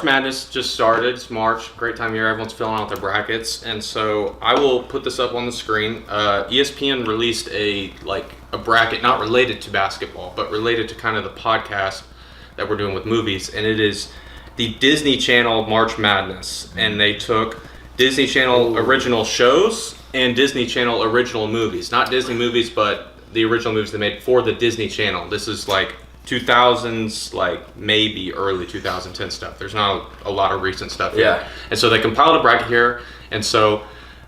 Madness just started. It's March, great time of year. Everyone's filling out their brackets, and so I will put this up on the screen. ESPN released a bracket not related to basketball, but related to kind of the podcast that we're doing with movies, and it is the Disney Channel March Madness, and they took Disney Channel original shows and Disney Channel original movies. Not Disney movies, but the original movies they made for the Disney Channel. This is like 2000s, like maybe early 2010 stuff. There's not a lot of recent stuff here. Yeah. And so they compiled a bracket here, and so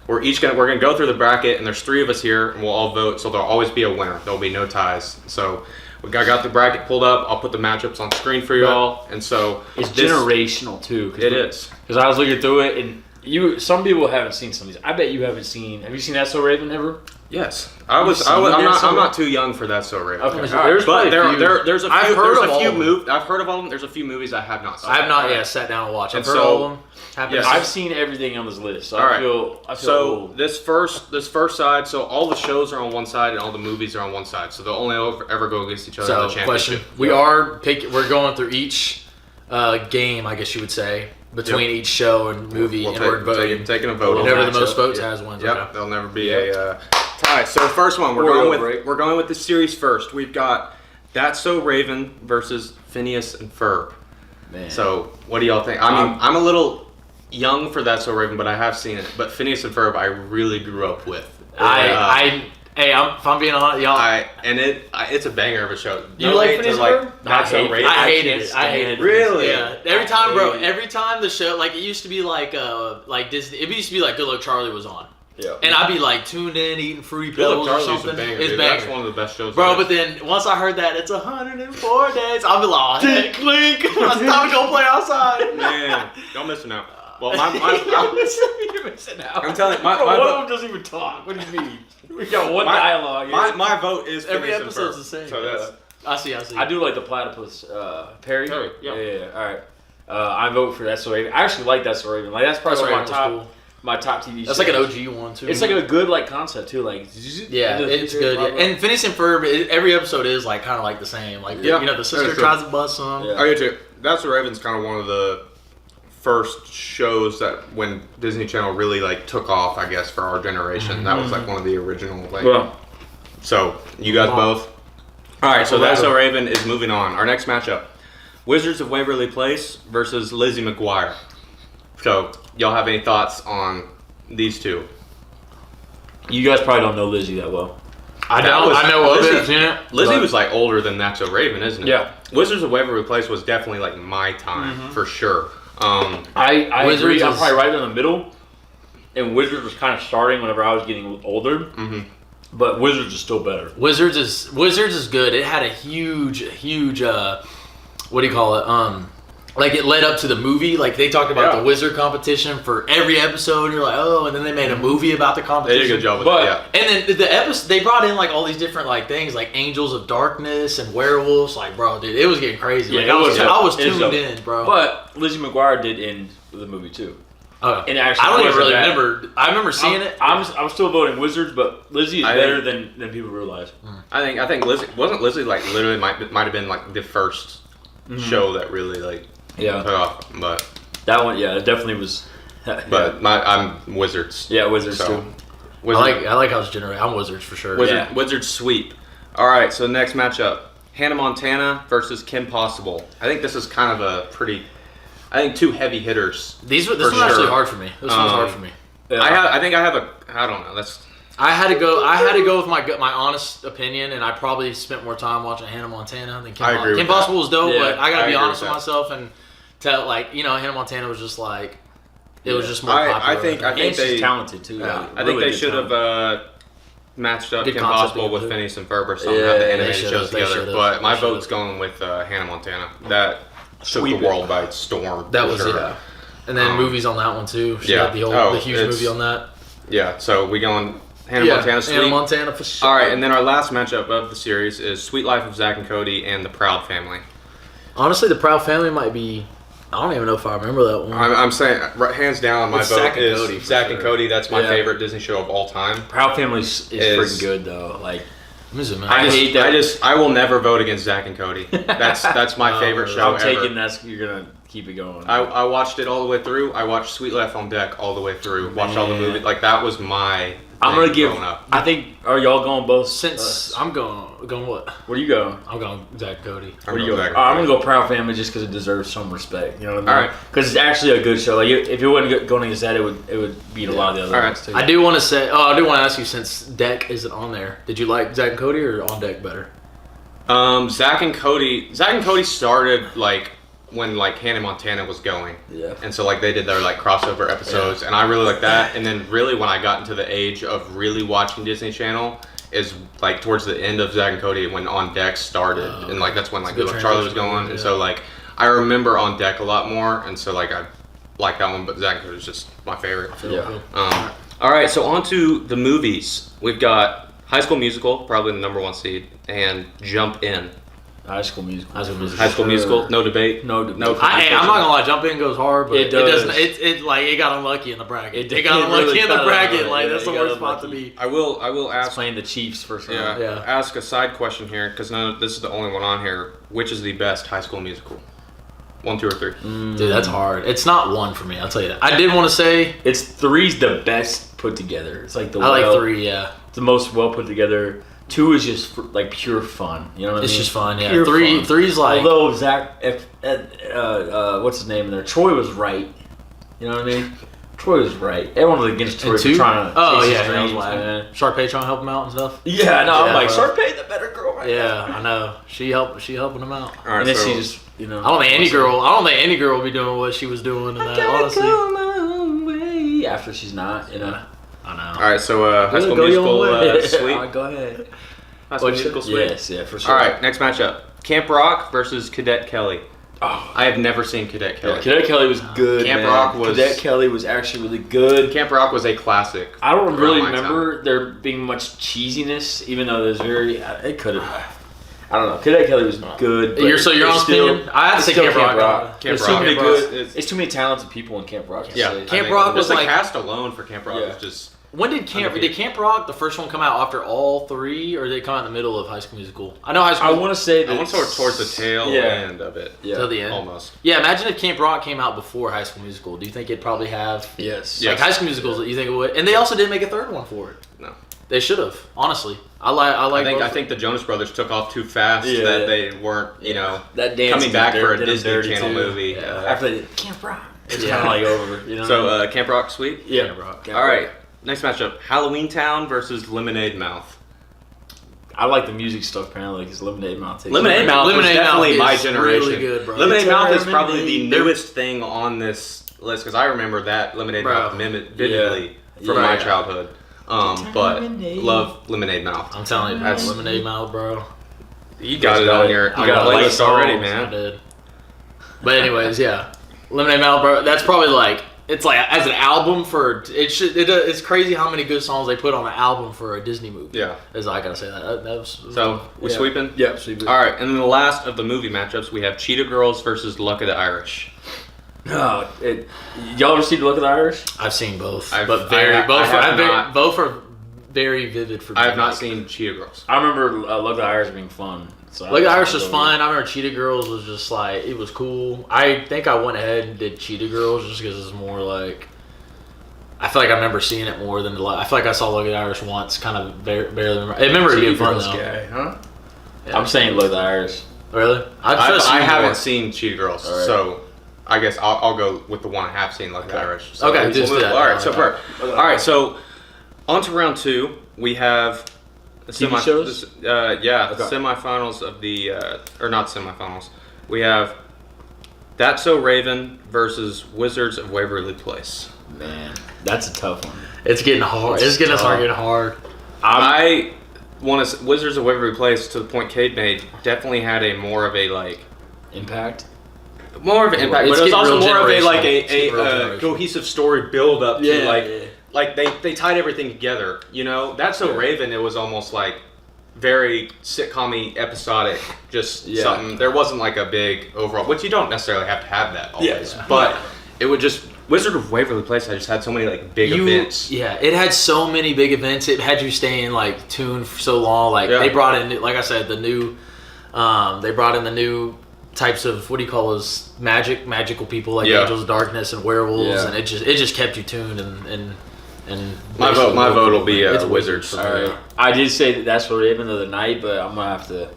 we're gonna go through the bracket, and there's 3 of us here, and we'll all vote. So there'll always be a winner. There'll be no ties. So I got the bracket pulled up. I'll put the matchups on screen for you all. And so it's generational too. It is. Because I was looking through it, and some people haven't seen some of these. I bet you haven't seen. Have you seen That's So Raven ever? Yes, I'm not too young for That's So Raven. Okay, there's a few. I've heard of all of them. There's a few movies I have not seen. I have not yet sat down and watched. I've heard all of them. Yes. I've seen everything on this list, so I feel so old. this first side, so all the shows are on one side and all the movies are on one side, so they'll only ever go against each other in the championship. Question: we're going through each game, I guess you would say, between each show and movie, and we're voting. Taking a vote. Whoever the most votes has wins. Yep, Okay. there'll never be a tie. So first one, we're going with the series first. We've got That's So Raven versus Phineas and Ferb. Man. So what do y'all think? I mean, I'm a little young for That's So Raven, but I have seen it. But Phineas and Ferb, I really grew up with. If I'm being honest, y'all. It's a banger of a show. You like Phineas and Ferb? That's So Raven. I hated it. I hated it. Really? Yeah. Every time the show, like it used to be like Disney. It used to be like Good Luck Charlie was on. Yeah. And I'd be like tuned in, eating Fruity Good Luck Pebbles or Charlie's something. a banger, It's dude. banger. That's one of the best shows. Bro, but then once I heard that it's 104 days, I'll be like, oh, heck, clink. It's time to go play outside. Man, don't miss it out. Well, You're missing out. I'm telling you, One of them doesn't even talk. What do you mean? We got one dialogue. My vote is every Phineas and episode's Ferb. the same. So that's. I see. I do like the platypus. Perry. Yeah. All right. I vote for That's So Raven. I actually like That's So Raven. Like that's probably one of my top TV shows. That's like an OG one too. It's like a good concept too. Like it's good. Yeah. And Phineas and Ferb, every episode is like kind of like the same. Like the sister tries to bust some. Yeah. I get you. That's So Raven's kind of one of the first shows that when Disney Channel really like took off, I guess, for our generation. Mm-hmm. That was like one of the original. So you guys both. All right. So That's So Raven is moving on. Our next matchup: Wizards of Waverly Place versus Lizzie McGuire. So y'all have any thoughts on these two? You guys probably don't know Lizzie that well. I know Lizzie. Lizzie was like older than That's So Raven, isn't it? Yeah. Wizards of Waverly Place was definitely like my time for sure. I agree. I'm probably right in the middle. And Wizards was kind of starting whenever I was getting older. Mm-hmm. But Wizards is still better. Wizards is good. It had a huge what do you call it? Like it led up to the movie. Like they talked about the wizard competition for every episode. And you're like, oh, and then they made a movie about the competition. They did a good job with that. And then the episode, they brought in like all these different like things, like Angels of Darkness and werewolves. Like, bro, dude, it was getting crazy. Yeah, like, I was tuned in, bro. But Lizzie McGuire did end the movie too. And actually, I don't even really remember. I remember seeing it. I'm still voting Wizards, but Lizzie is better than people realize. I think Lizzie wasn't Lizzie like literally might have been like the first show that really like took off, but that one it definitely was. But I'm Wizards. Yeah, Wizards too. I like how it's generated. I'm Wizards for sure. Wizards sweep. All right, so next matchup: Hannah Montana versus Kim Possible. I think this is kind of a pretty. I think two heavy hitters. This one's actually hard for me. This one's hard for me. Yeah. I don't know. I had to go with my honest opinion, and I probably spent more time watching Hannah Montana than Kim Possible. Kim Possible was dope, but I gotta be honest with myself and tell Hannah Montana was just like it was just more popular. I think she's talented too. Yeah. I think they should have matched up Kim Possible with Phineas and Ferb or something, have the animated shows together. But my vote's going with Hannah Montana. That took the world by storm. That was and then movies on that one too. She had the huge movie on that. Yeah, so we going Hannah Montana sweep. Hannah Montana for sure. All right, and then our last matchup of the series is Sweet Life of Zack and Cody and The Proud Family. Honestly, The Proud Family might be. I don't even know if I remember that one. I'm saying hands down, my vote is Zack and Cody. That's my favorite Disney show of all time. Proud Family is freaking good though. Like. I hate that. I will never vote against Zack and Cody. That's my favorite show. I'm taking you're gonna keep it going. I watched it all the way through. I watched Sweet Life on Deck all the way through. Watched all the movies. Like that was my. I'm gonna give. I think. Are y'all going both? Since I'm going what? Where are you going? I'm going Zach and Cody. Where you going? I'm gonna go Proud Family just because it deserves some respect. You know what I mean? All right. Because it's actually a good show. Like if it wasn't going against that, it would beat a lot of the other ones too. I do want to say. I do want to ask you, since Deck isn't on there, did you like Zach and Cody or On Deck better? Zach and Cody started like when like Hannah Montana was going. Yeah. And so like they did their like crossover episodes, and I really like that. And then really when I got into the age of really watching Disney Channel is like towards the end of Zach and Cody when On Deck started, and like that's when like Charlie was going, and so like I remember On Deck a lot more, and so like I like that one, but Zach and Cody is just my favorite. Yeah. All right, so on to the movies. We've got High School Musical, probably the #1 seed, and Jump In. High School Musical. High School Musical, no debate. No. I'm not gonna lie, Jump In goes hard, but it doesn't. It like it got unlucky in the bracket. It got unlucky really in the bracket. Like that's the worst spot to be. I will ask. It's playing the Chiefs first round. Yeah. Ask a side question here because this is the only one on here. Which is the best High School Musical? 1, 2, or 3? Dude, that's hard. It's not 1 for me. I'll tell you that. I did want to say it's 3's the best put together. It's like I like 3. Yeah. The most well put together. 2 is just like pure fun. You know what I mean? It's just fun. Yeah. Pure 3's like. Although Zach, what's his name in there? Troy was right. You know what I mean? Troy was right. Everyone was against Troy for trying to. Oh yeah, Sharpay trying to help him out and stuff. Yeah, no, I'm like Sharpay, the better girl right now. Yeah, I know. She helping him out. All right, and then she just, you know. I don't think any girl will be doing what she was doing in that. Honestly. Go my way. After she's not, you know. I know. All right, so High School Musical, sweet. All right, go ahead. High School Musical, sweet. Yes, yeah, for sure. All right, next matchup: Camp Rock versus Cadet Kelly. Oh, I have never seen Cadet Kelly. Yeah, Cadet Kelly was good. Cadet Kelly was actually really good. Camp Rock was a classic. I don't really remember there being much cheesiness, even though there's it could have. I don't know. Cadet Kelly was good. You're honest opinion? I have to say Camp Rock. There's too many it's too many talented people in Camp Rock. Yeah, Camp Rock was like the cast alone for Camp Rock was just. When did Camp Rock, the first one, come out after all 3, or did it come out in the middle of High School Musical? I know High School. I want to say that. I want to towards the tail end of it. Yeah, till the end, almost. Yeah, imagine if Camp Rock came out before High School Musical. Do you think it'd probably have? Yes. Like High School Musicals, you think it would? And they also didn't make a 3rd one for it. No. They should have. Honestly, I think the Jonas Brothers took off too fast that they weren't, that dance coming back for a Disney Channel movie. Yeah. After they did Camp Rock, it's kind of like over. You know. So Camp Rock, sweet. Yeah. Camp Rock. All right. Next matchup: Halloween Town versus Lemonade Mouth. I like the music stuff apparently because Lemonade Mouth. Lemonade Mouth is definitely my generation. Really good, bro. Lemonade Mouth is probably the newest thing on this list because I remember that Lemonade Mouth vividly from my childhood. But love Lemonade Mouth. I'm telling you, that's Lemonade Mouth, bro. You got it on your playlist already, man. I did. But anyways, yeah, Lemonade Mouth, bro. That's probably like. It's like as an album for it's crazy how many good songs they put on an album for a Disney movie. Yeah, as I gotta say that. So we're sweeping. Yeah, sweeping. All right, and then the last of the movie matchups we have Cheetah Girls versus Luck of the Irish. No, y'all ever seen Luck of the Irish? I've seen both, both are very vivid for me. I have not seen Cheetah Girls. I remember Luck of the Irish being fun. So Luck of the Irish was fun. I remember Cheetah Girls was just like, it was cool. I think I went ahead and did Cheetah Girls just because it's more like, I feel like I remember seeing it more than I feel like I saw Luck of the Irish once, kind of barely remember. I remember it being fun though. Guy, huh? Yeah. I'm saying Luck of the Irish. Really? I haven't seen Cheetah Girls, so I guess I'll go with the one I have seen, Luck of the Irish. So okay, just all right, so far. All right, so on to round 2. We have TV shows? semifinals of the, or not semifinals. We have That's So Raven versus Wizards of Waverly Place. Man, that's a tough one. It's getting hard. It's getting hard. I want to Wizards of Waverly Place, to the point Cade made, definitely had a more of a like impact. More of an impact, but it was also more of a cohesive story build up to like they tied everything together, That's So Raven, it was almost like very sitcom-y, episodic, just something. There wasn't like a big overall, which you don't necessarily have to have that always, but it would just Wizard of Waverly Place. I just had so many like big events. Yeah, it had so many big events. It had you staying like tuned for so long. Like they brought in, like I said, the new. They brought in the new types of, what do you call those, magical people like Angels of Darkness and werewolves, and it just kept you tuned and my vote will be Wizards. All right. I did say that's for Raven the other night, but I'm gonna have to.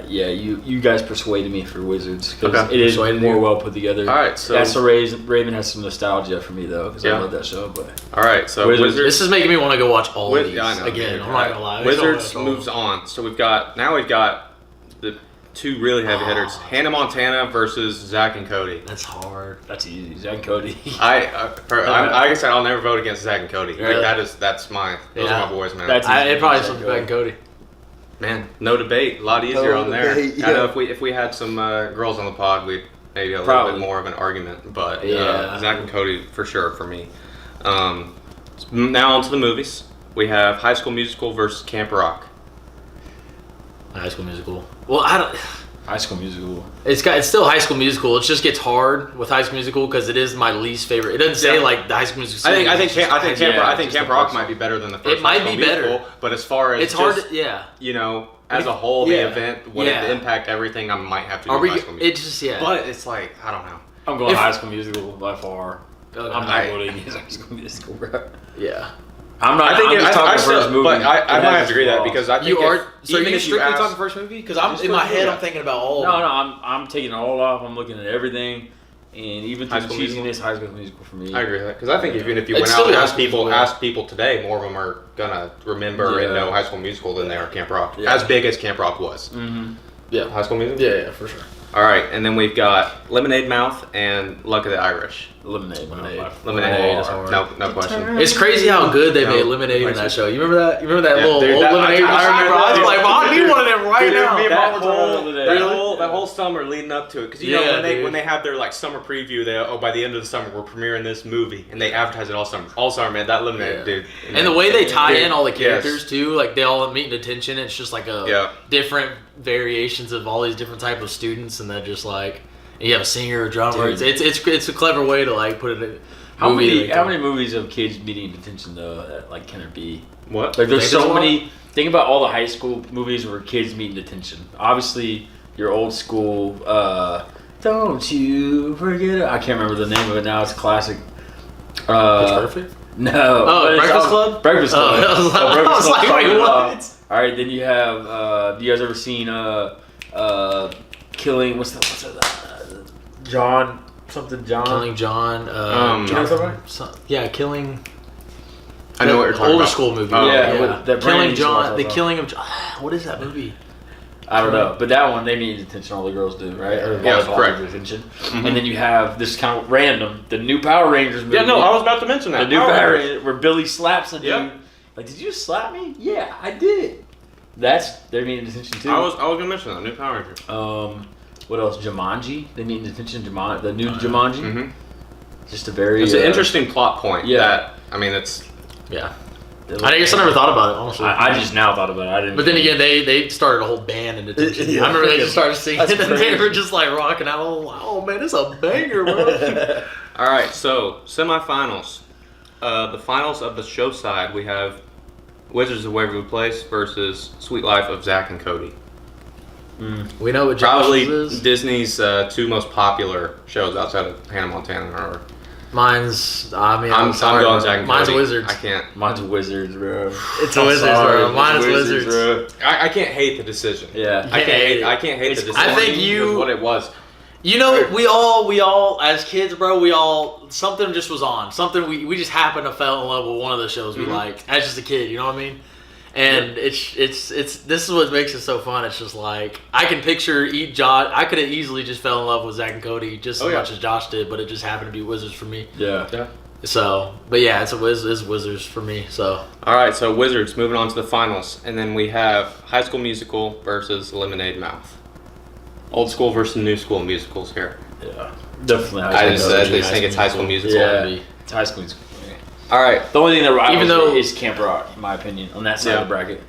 You guys persuaded me for Wizards because it is more well put together. All right, so that's Raven has some nostalgia for me though because I love that show. But all right, so Wizards. This is making me want to go watch all of these again. I'm not gonna lie. Wizards moves on. So we've got the two really heavy hitters: Hannah Montana versus Zach and Cody. That's hard. That's easy. Zach and Cody. Like I said, I'll never vote against Zach and Cody. Really? Like those are my boys, man. It probably something Zach and Cody. Man, no debate. A lot easier on there. I know if we had some girls on the pod, we'd maybe a little bit more of an argument. But Zach and Cody for sure for me. Now on to the movies. We have High School Musical versus Camp Rock. High School Musical. Well, I don't. High School Musical. It's still High School Musical. It just gets hard with High School Musical because it is my least favorite. It doesn't say like the High School Musical. I think Camp Rock might be better than the first. It might be better, but as far as it's hard. As a whole, the event would impact everything. I might have to go High School Musical. But it's like I don't know. I'm going High School Musical by far. I'm not voting against High School Musical, bro. Yeah. I'm not. But I might have to agree that because I think you are. So you're strictly talking first movie? Because in my head I'm thinking about all. No, I'm taking it all off. I'm looking at everything, and even through the cheesiness, High School Musical for me. I agree with that because I think even if you went out and asked people today, more of them are gonna remember and know High School Musical than they are Camp Rock. Yeah. As big as Camp Rock was. Mm-hmm. Yeah. High School Musical. Yeah, for sure. All right, and then we've got Lemonade Mouth and Luck of the Irish. Lemonade. No question. It's crazy how good they made Lemonade in that show. You remember that? Little old Lemonade? I remember. I was like, I need one of them right now. That whole summer leading up to it, because you know when they have their like summer preview, by the end of the summer we're premiering this movie, and they advertise it all summer. All summer, man. That Lemonade, dude. And the way they tie in all the characters too, like they all meet in detention. It's just like a different variations of all these different type of students, and they're just like. You have a singer or drummer. It's a clever way to like put it in. How many movies of kids meeting in detention though that like can it be? What? Like there's so many. Think about all the high school movies where kids meet in detention. Obviously, your old school. Don't you forget it? I can't remember the name of it now. It's a classic. Pitch Perfect? No. Oh, Breakfast Club. Breakfast Club. I was like, wait, what? All right, then you have. You guys ever seen Killing? What's that? John. Killing John. You know what I'm talking about? Yeah, Killing. I know what you're talking about. Older school movie. Killing John. The Killing of John. What is that movie? I don't know, but that one they meet in detention. All the girls do, right? Yeah, correct. Detention. Mm-hmm. And then you have this kind of random, the new Power Rangers movie. Yeah, no, I was about to mention that. The new Power Rangers where Billy slaps a dude. Like, did you just slap me? Yeah, I did. They're meeting in detention too. I was gonna mention that new Power Rangers. What else? Jumanji. They meet in detention. The new Jumanji. Mm-hmm. Just a very. It's an interesting plot point. Yeah. It's. Yeah. I guess I never thought about it, honestly. I just now thought about it. I didn't. But then again, they started a whole band in detention. I remember they just started singing and they were just like rocking out. Oh man, it's a banger, bro. All right, so semifinals. The finals of the show side, we have Wizards of Waverly Place versus Sweet Life of Zach and Cody. We know what probably is. Disney's two most popular shows outside of Hannah Montana are. Mine's. I'm going Zach and Mine's Cody. Wizards. I can't. Mine's Wizards, bro. It's a Wizards, bro. Mine is Wizards. Bro. I can't hate the decision. Yeah. I can't hate the decision. I think what it was. You know, we all as kids, bro. Something just was on. Something we just happened to fell in love with one of the shows we liked as just a kid. You know what I mean? And it's this is what makes it so fun. It's just like I can picture Josh. I could have easily just fell in love with Zach and Cody just as much as Josh did, but it just happened to be Wizards for me. Yeah. So, but yeah, it's Wizards for me. So. All right, so Wizards moving on to the finals, and then we have High School Musical versus Lemonade Mouth. Old school versus new school musicals here. Yeah, definitely. I just think it's High School Musical. Yeah, it's High School Musical. All right. The only thing that rivals is Camp Rock, in my opinion, on that side of the bracket.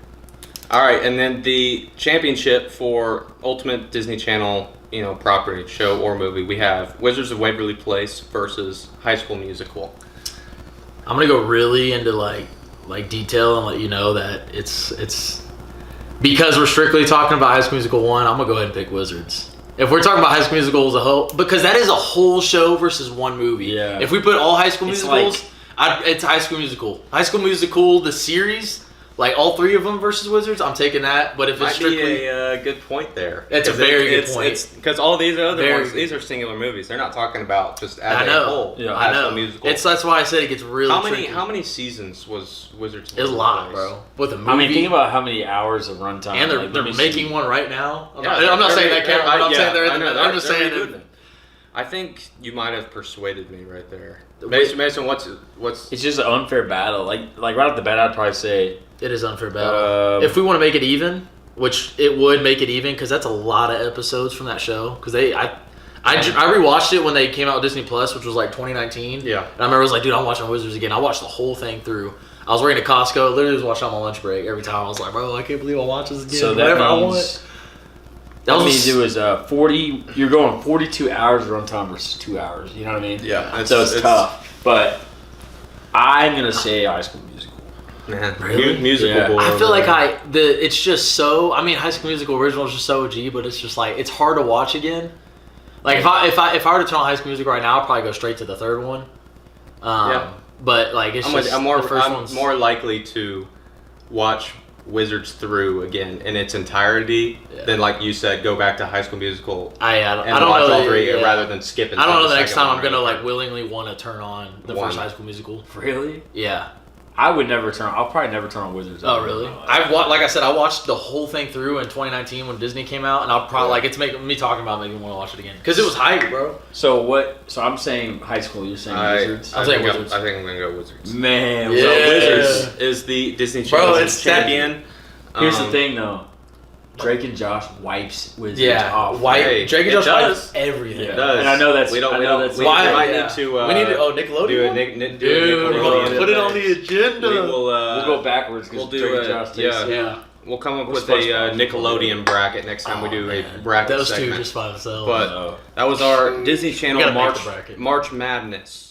All right, and then the championship for Ultimate Disney Channel, property, show or movie, we have Wizards of Waverly Place versus High School Musical. I'm gonna go really into like detail and let you know that it's because we're strictly talking about High School Musical 1, I'm going to go ahead and pick Wizards. If we're talking about High School Musical as a whole, because that is a whole show versus one movie. Yeah. If we put all High School It's Musicals, it's High School Musical. High School Musical, the series, like all three of them versus Wizards, I'm taking that. But if it's strictly... Might be a good point there. It's a very good point. Because all these other ones, these are singular movies. They're not talking about just as a whole. Yeah. I know. Musical. That's why I said it gets really tricky. How many seasons was Wizards? It's a lot, bro. With a movie. I mean, think about how many hours of runtime. And they're making one right now. I'm not saying that can't. I'm saying they're in the middle. I'm just saying that. I think you might have persuaded me right there. Mason, what's? It's just an unfair battle. Like right off the bat, I'd probably say it is unfair battle. If we want to make it even, which it would make it even, because that's a lot of episodes from that show. Because I rewatched it when they came out with Disney Plus, which was like 2019. Yeah. And I remember I was like, dude, I'm watching Wizards again. I watched the whole thing through. I was working at Costco. Literally was watching on my lunch break every time. I was like, bro, I can't believe I'll watch this again. So that means... That means it was 40. You're going 42 hours runtime versus 2 hours. You know what I mean? Yeah. So it's tough. But I'm gonna say High School Musical. Really? Musical. Yeah. I feel like it's just so. I mean, High School Musical original is just so OG, but it's just like it's hard to watch again. Like if I were to turn on High School Musical right now, I'd probably go straight to the third one. Yeah. But like I'm more likely to watch Wizards through again in its entirety than, like you said, go back to High School Musical. I don't watch all three rather than skipping. I don't know the next time I'm gonna like willingly want to turn on the first High School Musical. Really? Yeah. I'll probably never turn on Wizards. Oh, really? Like I said, I watched the whole thing through in 2019 when Disney came out, and I'll probably it's making me talking about making me want to watch it again because it was hype, bro. So I'm saying High School. You're saying Wizards. I'm saying Wizards. I think I'm gonna go Wizards. Man, yeah. So Wizards is the Disney Channel champion. Here's the thing, though. Drake and Josh wipes Wizards off. Drake and Josh wipes everything. It does. And I know that's we why. need to. We need to. Nickelodeon. Do a Nickelodeon. Put it on the agenda. We'll go backwards because Drake and Josh takes We'll come up with a Nickelodeon bracket next time we do a bracket Those segment. two just by themselves. But that was our Disney Channel March Madness.